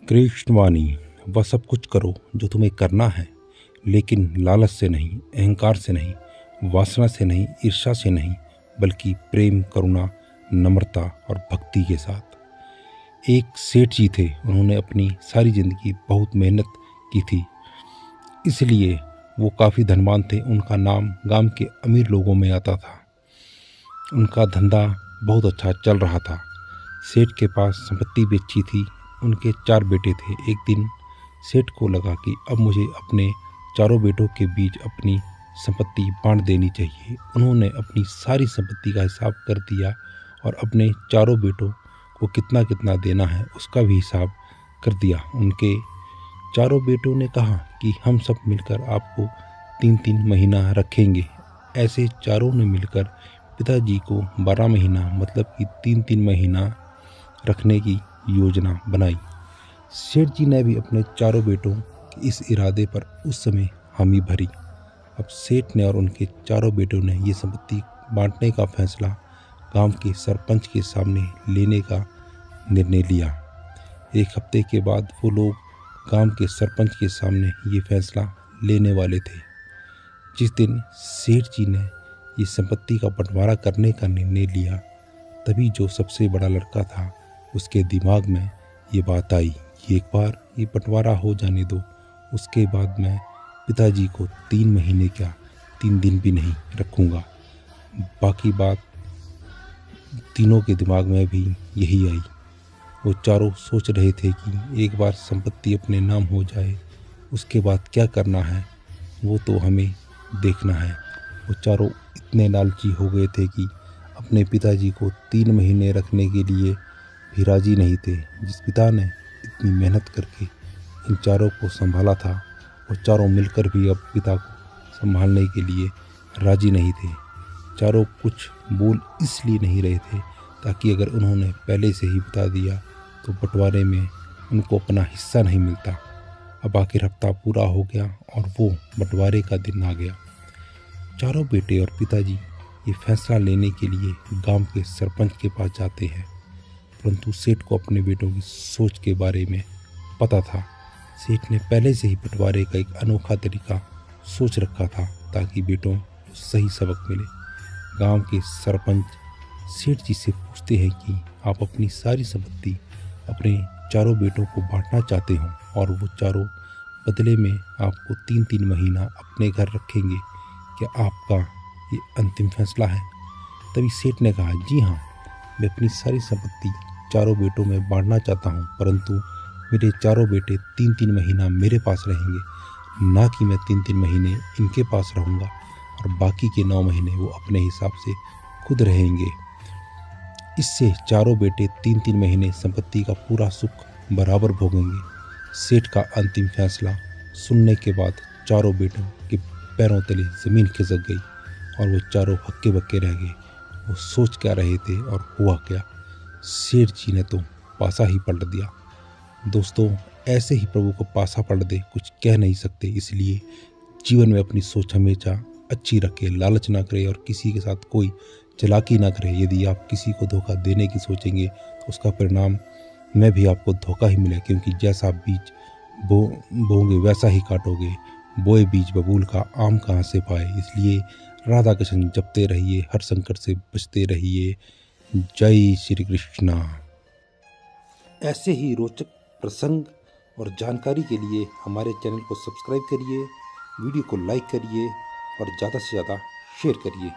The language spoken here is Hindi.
कृष्णवाणी, वह सब कुछ करो जो तुम्हें करना है, लेकिन लालच से नहीं, अहंकार से नहीं, वासना से नहीं, ईर्ष्या से नहीं, बल्कि प्रेम, करुणा, नम्रता और भक्ति के साथ। एक सेठ जी थे, उन्होंने अपनी सारी ज़िंदगी बहुत मेहनत की थी, इसलिए वो काफ़ी धनवान थे। उनका नाम गांव के अमीर लोगों में आता था। उनका धंधा बहुत अच्छा चल रहा था। सेठ के पास संपत्ति भी अच्छी थी। उनके 4 बेटे थे। एक दिन सेठ को लगा कि अब मुझे अपने चारों बेटों के बीच अपनी संपत्ति बांट देनी चाहिए। उन्होंने अपनी सारी संपत्ति का हिसाब कर दिया और अपने चारों बेटों को कितना कितना देना है उसका भी हिसाब कर दिया। उनके चारों बेटों ने कहा कि हम सब मिलकर आपको 3-3 महीना रखेंगे। ऐसे चारों ने मिलकर पिताजी को 12 महीना मतलब कि 3-3 महीना रखने की योजना बनाई। सेठ जी ने भी अपने चारों बेटों के इस इरादे पर उस समय हामी भरी। अब सेठ ने और उनके चारों बेटों ने ये संपत्ति बांटने का फैसला गांव के सरपंच के सामने लेने का निर्णय लिया। एक हफ्ते के बाद वो लोग गांव के सरपंच के सामने ये फैसला लेने वाले थे। जिस दिन सेठ जी ने ये संपत्ति का बंटवारा करने का निर्णय लिया, तभी जो सबसे बड़ा लड़का था उसके दिमाग में ये बात आई कि एक बार ये बंटवारा हो जाने दो, उसके बाद मैं पिताजी को 3 महीने क्या 3 दिन भी नहीं रखूँगा। बाकी बात तीनों के दिमाग में भी यही आई। वो चारों सोच रहे थे कि एक बार संपत्ति अपने नाम हो जाए, उसके बाद क्या करना है वो तो हमें देखना है। वो चारों इतने लालची हो गए थे कि अपने पिताजी को 3 महीने रखने के लिए भी राजी नहीं थे। जिस पिता ने इतनी मेहनत करके इन चारों को संभाला था, वो चारों मिलकर भी अब पिता को संभालने के लिए राजी नहीं थे। चारों कुछ बोल इसलिए नहीं रहे थे ताकि अगर उन्होंने पहले से ही बता दिया तो बंटवारे में उनको अपना हिस्सा नहीं मिलता। अब आखिर हफ्ता पूरा हो गया और वो बंटवारे का दिन आ गया। चारों बेटे और पिताजी ये फैसला लेने के लिए गांव के सरपंच के पास जाते हैं, परंतु सेठ को अपने बेटों की सोच के बारे में पता था। सेठ ने पहले से ही बंटवारे का एक अनोखा तरीका सोच रखा था ताकि बेटों को सही सबक मिले। गांव के सरपंच सेठ जी से पूछते हैं कि आप अपनी सारी संपत्ति अपने चारों बेटों को बांटना चाहते हो और वो चारों बदले में आपको 3-3 महीना अपने घर रखेंगे, क्या आपका ये अंतिम फैसला है? तभी सेठ ने कहा, जी हाँ, मैं अपनी सारी संपत्ति चारों बेटों में बांटना चाहता हूँ, परंतु मेरे चारों बेटे 3-3 महीना मेरे पास रहेंगे, ना कि मैं 3-3 महीने इनके पास रहूँगा और बाकी के 9 महीने वो अपने हिसाब से खुद रहेंगे। इससे चारों बेटे 3-3 महीने संपत्ति का पूरा सुख बराबर भोगेंगे। सेठ का अंतिम फैसला सुनने के बाद चारों बेटों के पैरों तले ज़मीन खिसक गई और वो चारों हक्के बक्के रह गए। वो सोच क्या रहे थे और हुआ क्या? सेठ जी ने तो पासा ही पलट दिया। दोस्तों, ऐसे ही प्रभु को पासा पलट दे कुछ कह नहीं सकते, इसलिए जीवन में अपनी सोच हमेशा अच्छी रखें, लालच ना करें और किसी के साथ कोई चालाकी ना करें। यदि आप किसी को धोखा देने की सोचेंगे तो उसका परिणाम में भी आपको धोखा ही मिले, क्योंकि जैसा बीज बोओगे वैसा ही काटोगे। बोए बीज बबूल का आम कहाँ से पाए। इसलिए राधा कृष्ण जपते रहिए, हर संकट से बचते रहिए। जय श्री कृष्णा। ऐसे ही रोचक प्रसंग और जानकारी के लिए हमारे चैनल को सब्सक्राइब करिए, वीडियो को लाइक करिए और ज़्यादा से ज़्यादा शेयर करिए।